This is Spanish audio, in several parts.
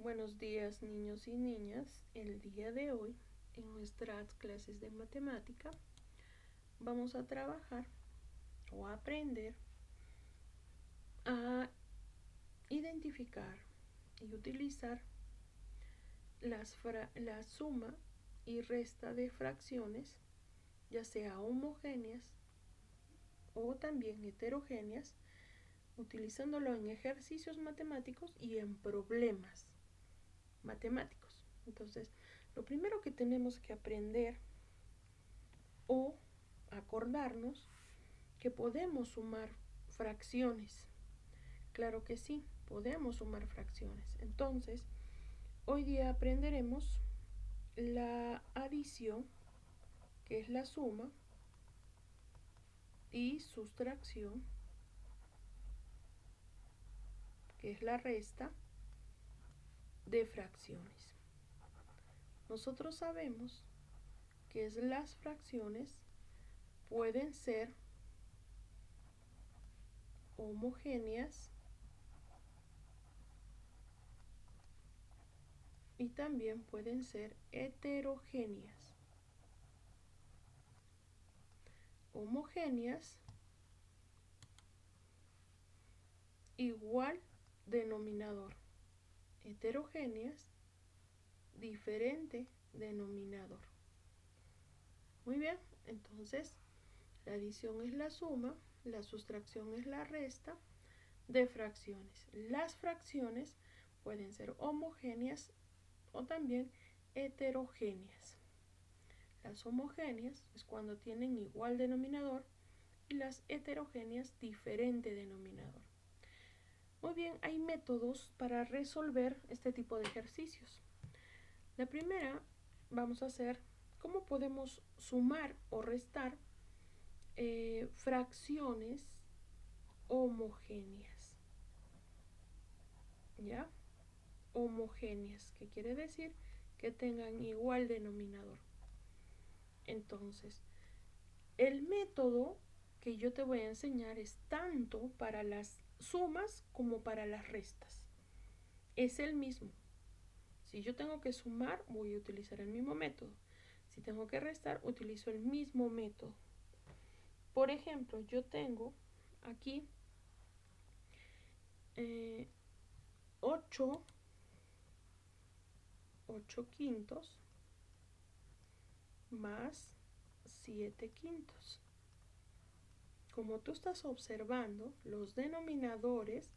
Buenos días, niños y niñas. El día de hoy, en nuestras clases de matemática, vamos a trabajar o a aprender a identificar y utilizar la suma y resta de fracciones, ya sea homogéneas o también heterogéneas, utilizándolo en ejercicios matemáticos y en problemas matemáticos. Entonces, lo primero que tenemos que aprender o acordarnos que podemos sumar fracciones. Claro que sí, podemos sumar fracciones. Entonces, hoy día aprenderemos la adición, que es la suma, y sustracción, que es la resta de fracciones. Nosotros sabemos que las fracciones pueden ser homogéneas y también pueden ser heterogéneas. Homogéneas, igual denominador. Heterogéneas, diferente denominador. Muy bien, entonces la adición es la suma, la sustracción es la resta de fracciones. Las fracciones pueden ser homogéneas o también heterogéneas. Las homogéneas es cuando tienen igual denominador y las heterogéneas diferente denominador. Muy bien, hay métodos para resolver este tipo de ejercicios. La primera, vamos a hacer cómo podemos sumar o restar fracciones homogéneas. ¿Ya? Homogéneas, que quiere decir que tengan igual denominador. Entonces, el método que yo te voy a enseñar es tanto para las sumas como para las restas. Es el mismo. Si yo tengo que sumar, voy a utilizar el mismo método. Si tengo que restar, utilizo el mismo método. Por ejemplo, yo tengo aquí 8 quintos más 7 quintos. Como tú estás observando, los denominadores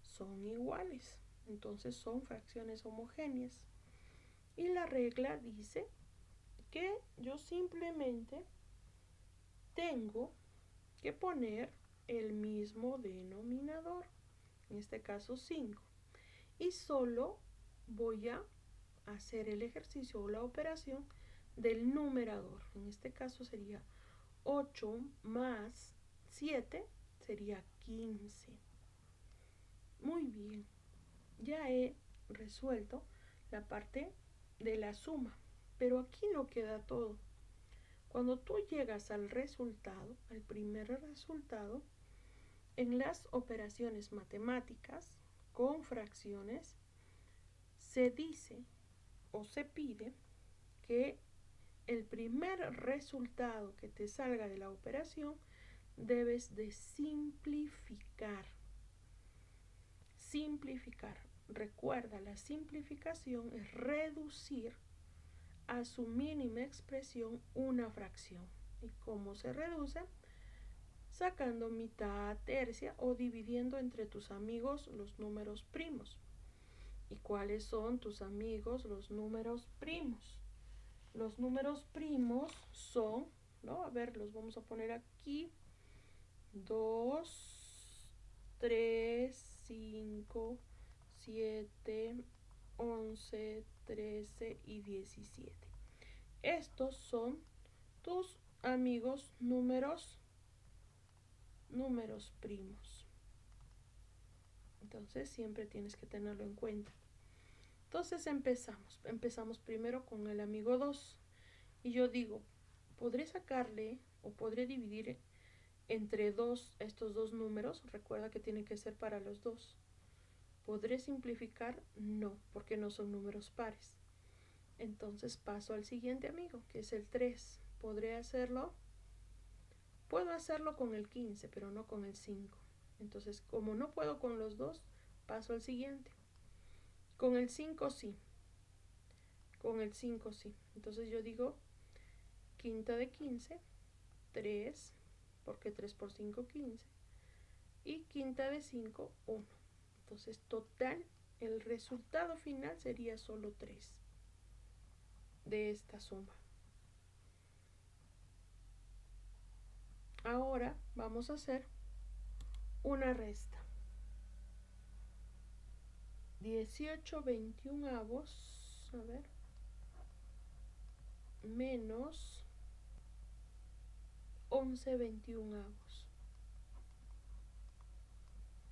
son iguales, entonces son fracciones homogéneas. Y la regla dice que yo simplemente tengo que poner el mismo denominador, en este caso 5, y solo voy a hacer el ejercicio o la operación del numerador. En este caso sería 8 más 7 sería 15. Muy bien, ya he resuelto la parte de la suma, pero aquí no queda todo. Cuando tú llegas al resultado, al primer resultado, en las operaciones matemáticas con fracciones, se dice o se pide que el primer resultado que te salga de la operación debes de simplificar. Simplificar. Recuerda, la simplificación es reducir a su mínima expresión una fracción. ¿Y cómo se reduce? Sacando mitad, tercia o dividiendo entre tus amigos los números primos. ¿Y cuáles son tus amigos los números primos? Los números primos son, ¿no? A ver, los vamos a poner aquí. 2, 3, 5, 7, 11, 13 y 17. Estos son tus amigos números primos. Entonces siempre tienes que tenerlo en cuenta. Entonces empezamos primero con el amigo 2 y yo digo, podré sacarle o podré dividir entre 2 estos dos números. Recuerda que tiene que ser para los dos. ¿Podré simplificar? No, porque no son números pares. Entonces paso al siguiente amigo, que es el 3. ¿Podré hacerlo? Puedo hacerlo con el 15, pero no con el 5. Entonces, como no puedo con los dos, paso al siguiente. Con el 5 sí. Con el 5 sí. Entonces yo digo quinta de 15, 3, porque 3 por 5, 15. Y quinta de 5, 1. Entonces, total, el resultado final sería solo 3 de esta suma. Ahora vamos a hacer una resta. 18 21avos, a ver, menos 11 21avos.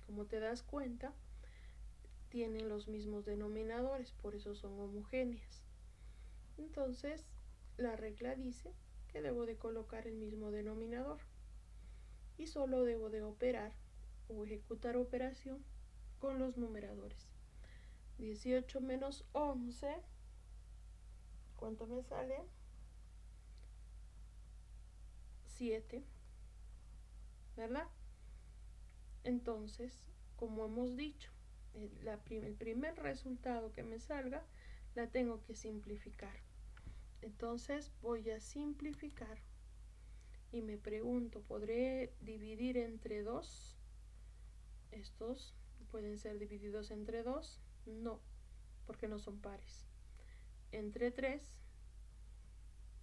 Como te das cuenta, tienen los mismos denominadores, por eso son homogéneas. Entonces, la regla dice que debo de colocar el mismo denominador y solo debo de operar o ejecutar operación con los numeradores. 18 menos 11, ¿cuánto me sale? 7, ¿verdad? Entonces, como hemos dicho, el primer resultado que me salga la tengo que simplificar. Entonces voy a simplificar y me pregunto, ¿podré dividir entre 2? Estos pueden ser divididos entre 2. No, porque no son pares. Entre 3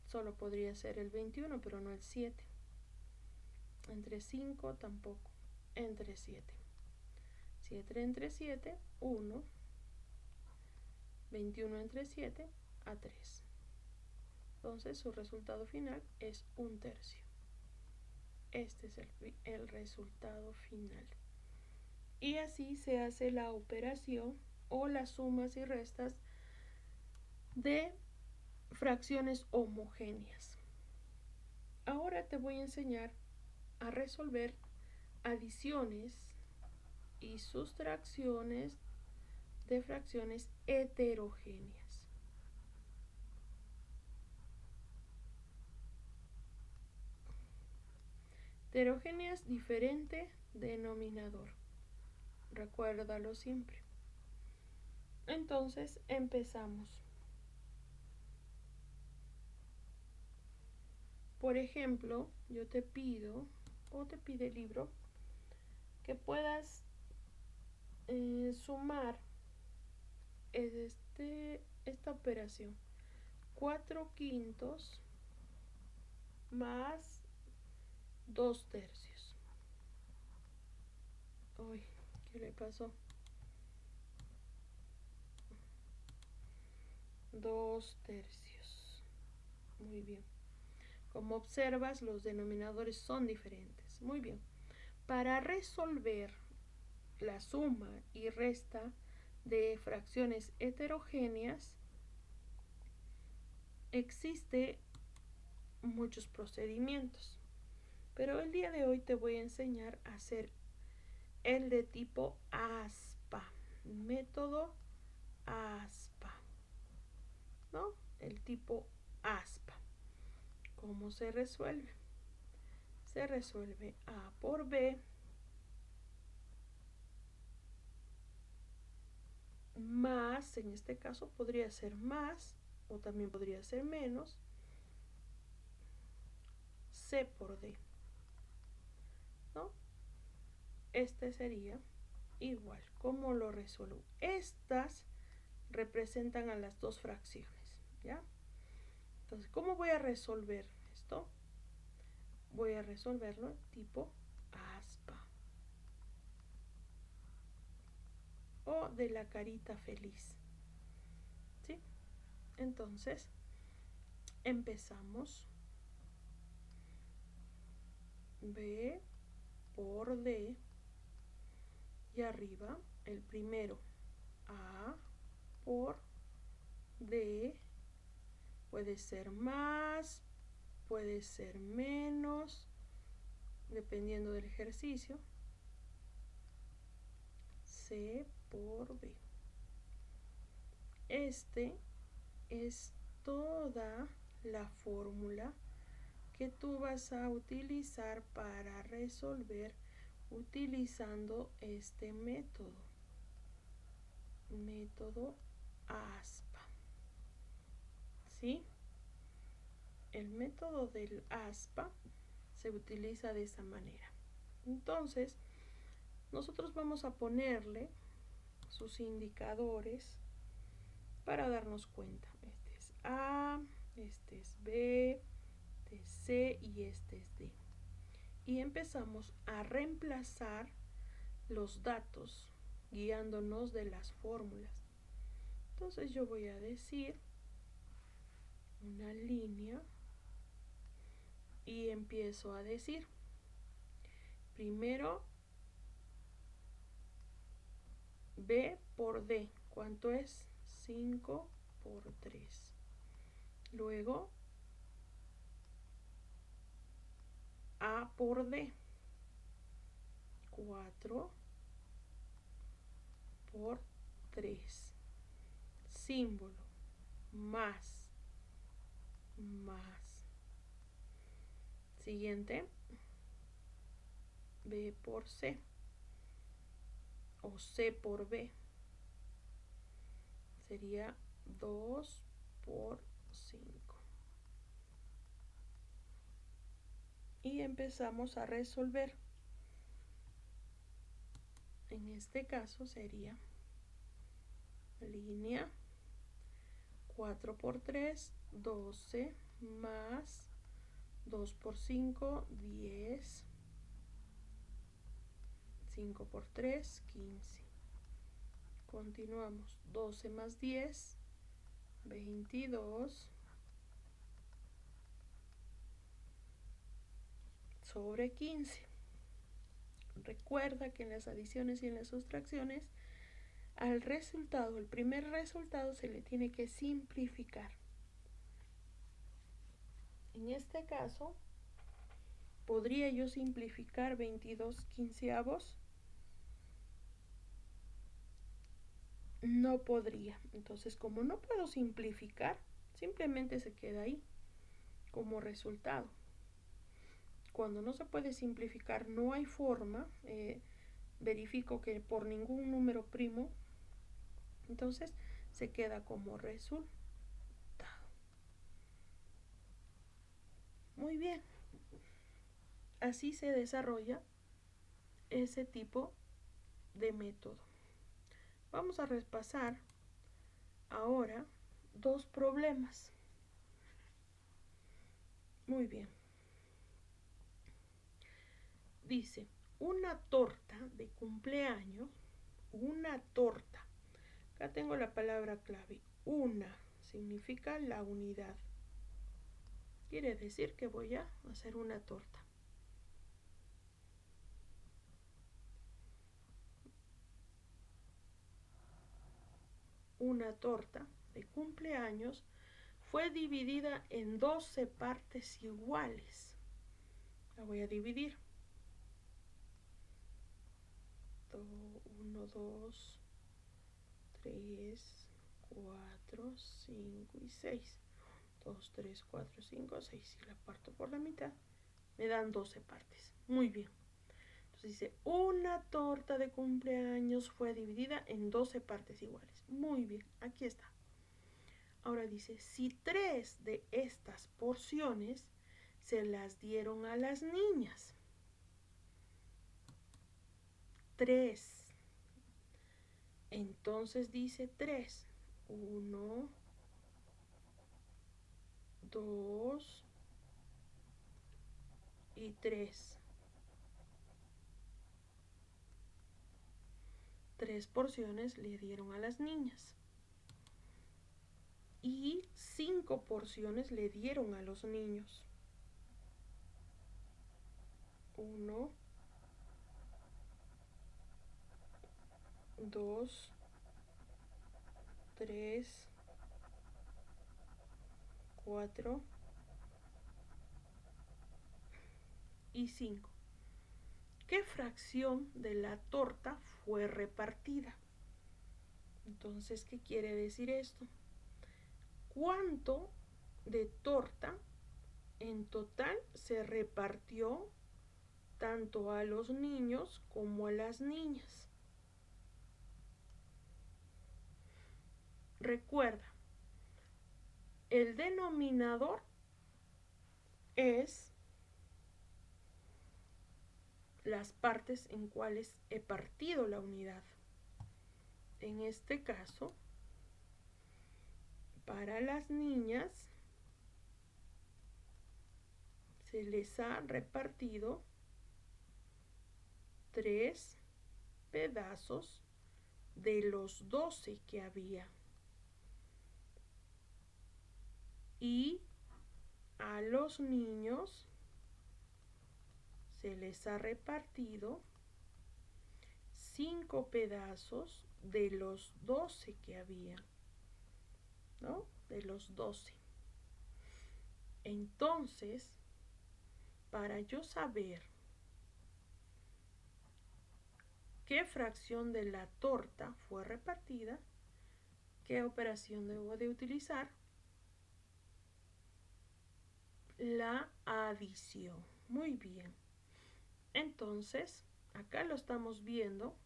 solo podría ser el 21, pero no el 7. Entre 5 tampoco. Entre 7. 7 entre 7, 1. 21 entre 7, a 3. Entonces su resultado final es 1/3. Este es el resultado final. Y así se hace la operación o las sumas y restas de fracciones homogéneas. Ahora te voy a enseñar a resolver adiciones y sustracciones de fracciones heterogéneas. Heterogéneas, diferente denominador. Recuérdalo siempre. Entonces empezamos. Por ejemplo, yo te pido, o te pide el libro, que puedas sumar esta operación. 4/5 más 2/3. Uy, ¿qué le pasó? 2/3. Muy bien. Como observas, los denominadores son diferentes. Muy bien. Para resolver la suma y resta de fracciones heterogéneas, existe muchos procedimientos, pero el día de hoy te voy a enseñar a hacer el de tipo ASPA, método ASPA, ¿no? El tipo ASPA. ¿Cómo se resuelve? Se resuelve A por B más, en este caso podría ser más o también podría ser menos, C por D, ¿no? Este sería igual. ¿Cómo lo resuelvo? Estas representan a las dos fracciones, ¿ya? Entonces, ¿cómo voy a resolver esto? Voy a resolverlo tipo ASPA o de la carita feliz, ¿sí? Entonces, empezamos. B por D y arriba el primero A por D, puede ser más, puede ser menos, dependiendo del ejercicio. C por B. Este es toda la fórmula que tú vas a utilizar para resolver utilizando este método ASPA. ¿Sí? El método del ASPA se utiliza de esa manera. Entonces, nosotros vamos a ponerle sus indicadores para darnos cuenta. Este es A, este es B, este es C y este es D. Y empezamos a reemplazar los datos guiándonos de las fórmulas. Entonces yo voy a decir una línea y empiezo a decir primero B por D. ¿Cuánto es? 5 por 3. Luego A por D. 4 por 3. Símbolo. Más. Siguiente. B por C. O C por B. Sería 2 por 5. Y empezamos a resolver. En este caso sería línea 4 por 3, 12, más 2 por 5, 10, 5 por 3, 15. Continuamos, 12 más 10, 22, sobre 15. Recuerda que en las adiciones y en las sustracciones, al resultado, el primer resultado se le tiene que simplificar. En este caso, ¿podría yo simplificar 22 quinceavos? No podría. Entonces, como no puedo simplificar, simplemente se queda ahí como resultado. Cuando no se puede simplificar, no hay forma. Verifico que por ningún número primo, entonces se queda como resultado. Muy bien. Así se desarrolla ese tipo de método. Vamos a repasar ahora dos problemas. Muy bien. Dice, una torta de cumpleaños, una torta. Acá tengo la palabra clave. Una significa la unidad. Quiere decir que voy a hacer una torta. Una torta de cumpleaños fue dividida en 12 partes iguales. La voy a dividir. 1, 2, 3, 4, 5 y 6. 2, 3, 4, 5, 6. Si la parto por la mitad, me dan 12 partes. Muy bien. Entonces dice, una torta de cumpleaños fue dividida en 12 partes iguales. Muy bien, aquí está. Ahora dice, si 3 de estas porciones se las dieron a las niñas. 3. Entonces dice 3. 1, 2 y 3. 3 porciones le dieron a las niñas. Y 5 porciones le dieron a los niños. 1, 2, 3, 4 y 5. ¿Qué fracción de la torta fue repartida? Entonces, ¿qué quiere decir esto? ¿Cuánto de torta en total se repartió tanto a los niños como a las niñas? Recuerda, el denominador es las partes en cuales he partido la unidad. En este caso, para las niñas se les ha repartido 3 pedazos de los 12 que había. Y a los niños se les ha repartido 5 pedazos de los 12 que había, ¿no? De los 12. Entonces, para yo saber qué fracción de la torta fue repartida, ¿qué operación debo de utilizar? La adición. Muy bien. Entonces, acá lo estamos viendo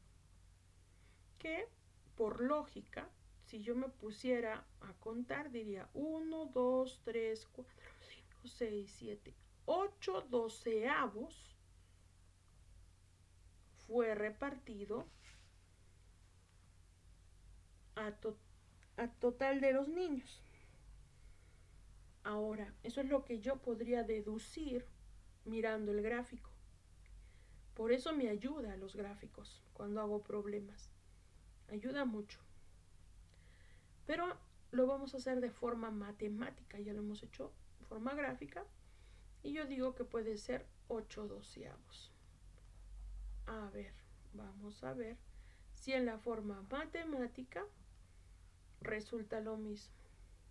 que por lógica, si yo me pusiera a contar, diría 1, 2, 3, 4, 5, 6, 7, 8 doceavos fue repartido a total de los niños. Ahora, eso es lo que yo podría deducir mirando el gráfico. Por eso me ayuda los gráficos cuando hago problemas. Ayuda mucho. Pero lo vamos a hacer de forma matemática. Ya lo hemos hecho de forma gráfica. Y yo digo que puede ser 8 doceavos. A ver, vamos a ver si en la forma matemática resulta lo mismo.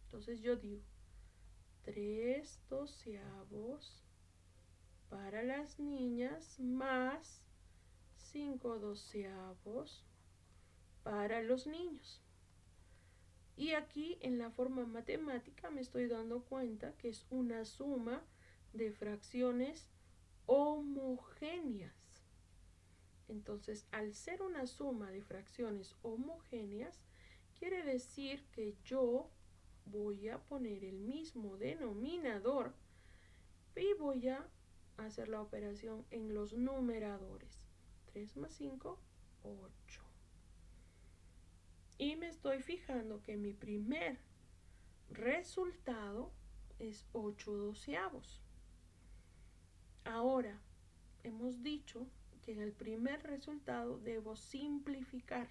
Entonces yo digo 3 doceavos para las niñas más 5 doceavos para los niños. Y aquí en la forma matemática me estoy dando cuenta que es una suma de fracciones homogéneas. Entonces, al ser una suma de fracciones homogéneas, quiere decir que yo voy a poner el mismo denominador y voy a hacer la operación en los numeradores. 3 más 5, 8. Y me estoy fijando que mi primer resultado es 8 doceavos. Ahora, hemos dicho que en el primer resultado debo simplificar.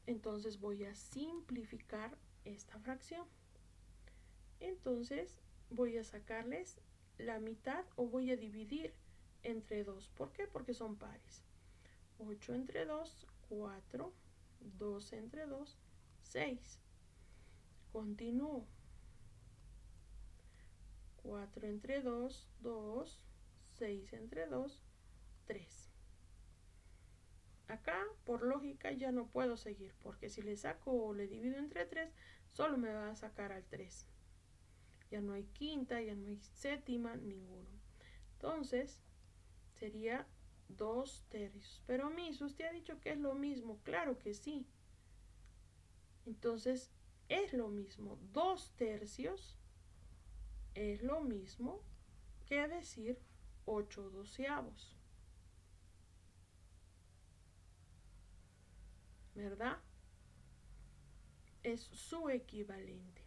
Entonces voy a simplificar esta fracción. Entonces voy a sacarles la mitad o voy a dividir entre 2. ¿Por qué? Porque son pares. 8 entre 2, 4. 2 entre 2, 6. Continúo. 4 entre 2, 2. 6 entre 2, 3. Acá, por lógica, ya no puedo seguir, porque si le saco o le divido entre 3, solo me va a sacar al 3. Ya no hay quinta, ya no hay séptima, ninguno. Entonces, sería 2 tercios. Pero Miss, usted ha dicho que es lo mismo. Claro que sí. Entonces, es lo mismo. 2 tercios es lo mismo que decir 8 doceavos. ¿Verdad? Es su equivalente.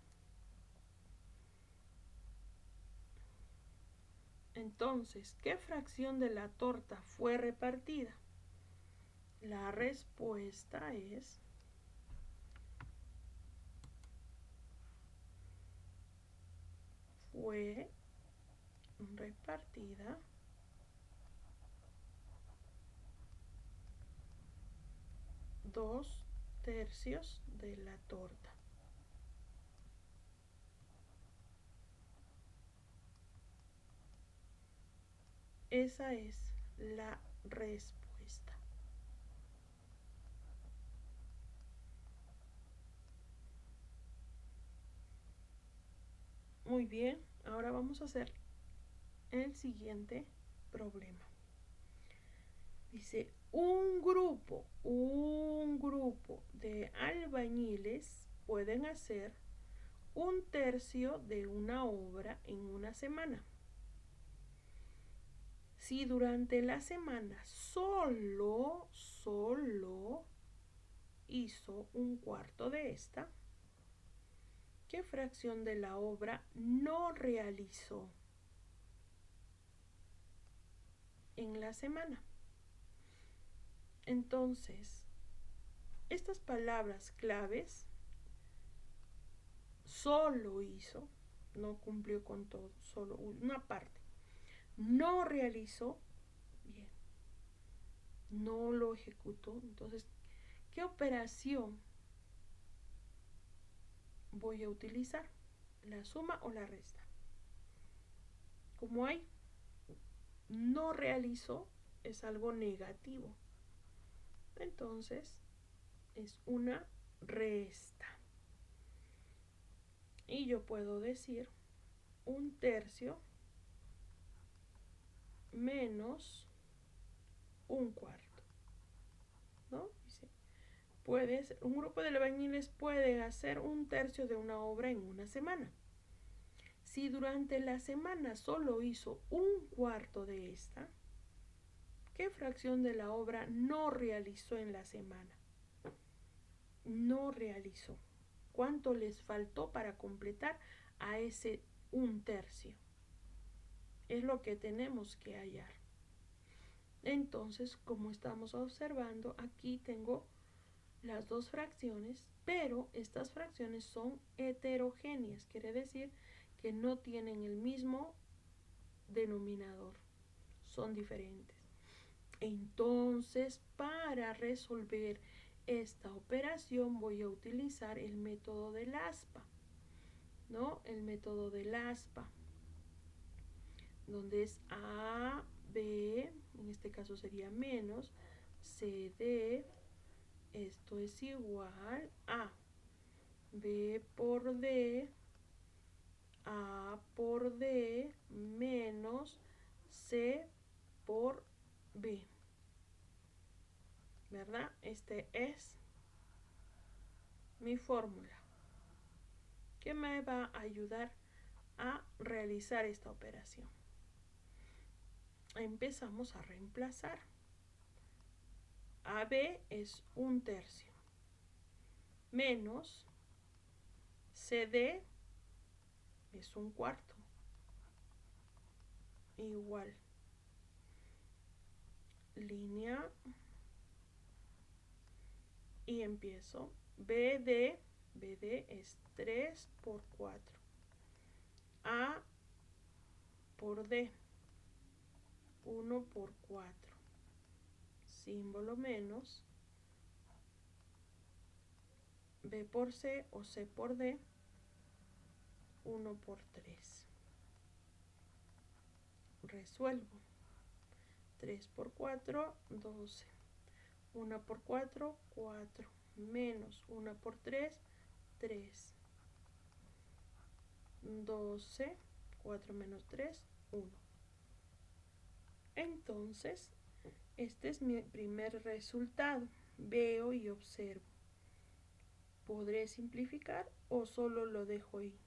Entonces, ¿qué fracción de la torta fue repartida? La respuesta es fue repartida dos tercios de la torta. Esa es la respuesta. Muy bien, ahora vamos a hacer el siguiente problema. Dice, un grupo de albañiles pueden hacer un tercio de una obra en una semana. Si durante la semana solo hizo un cuarto de esta, ¿qué fracción de la obra no realizó en la semana? Entonces, estas palabras claves, solo hizo, no cumplió con todo, solo una parte. No realizó, bien, no lo ejecutó. Entonces, ¿qué operación voy a utilizar? ¿La suma o la resta? Como hay no realizó, es algo negativo. Entonces, es una resta. Y yo puedo decir un tercio menos un cuarto, ¿no? Dice, un grupo de albañiles puede hacer un tercio de una obra en una semana. Si durante la semana solo hizo un cuarto de esta, ¿qué fracción de la obra no realizó en la semana? No realizó. ¿Cuánto les faltó para completar a ese un tercio? Es lo que tenemos que hallar. Entonces, como estamos observando, aquí tengo las dos fracciones, pero estas fracciones son heterogéneas, quiere decir que no tienen el mismo denominador, son diferentes. Entonces, para resolver esta operación voy a utilizar el método del aspa, ¿no? El método del aspa, donde es A, B, en este caso sería menos, C, D, esto es igual a B por D, A por D, menos C por B, ¿verdad? Este es mi fórmula que me va a ayudar a realizar esta operación. Empezamos a reemplazar. AB es un tercio menos CD es un cuarto igual línea y empiezo BD es 3 por 4 A por D 1 por 4 símbolo menos B por C o C por D 1 por 3. Resuelvo. 3 por 4, 12. 1 por 4, 4. Menos 1 por 3, 3. 12. 4 menos 3, 1. Entonces, este es mi primer resultado. Veo y observo. ¿Podré simplificar o solo lo dejo ahí?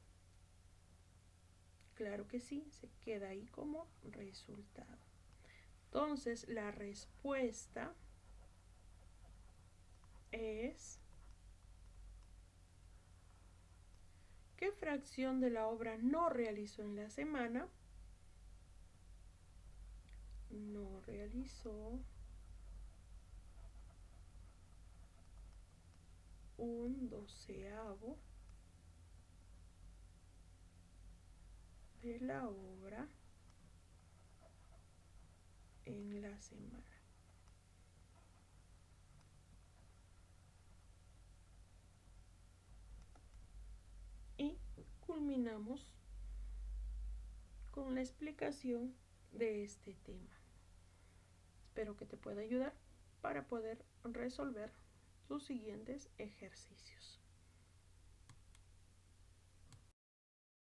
Claro que sí, se queda ahí como resultado. Entonces, la respuesta es, ¿qué fracción de la obra no realizó en la semana? No realizó un 12avo de la obra en la semana. Y culminamos con la explicación de este tema. Espero que te pueda ayudar para poder resolver sus siguientes ejercicios.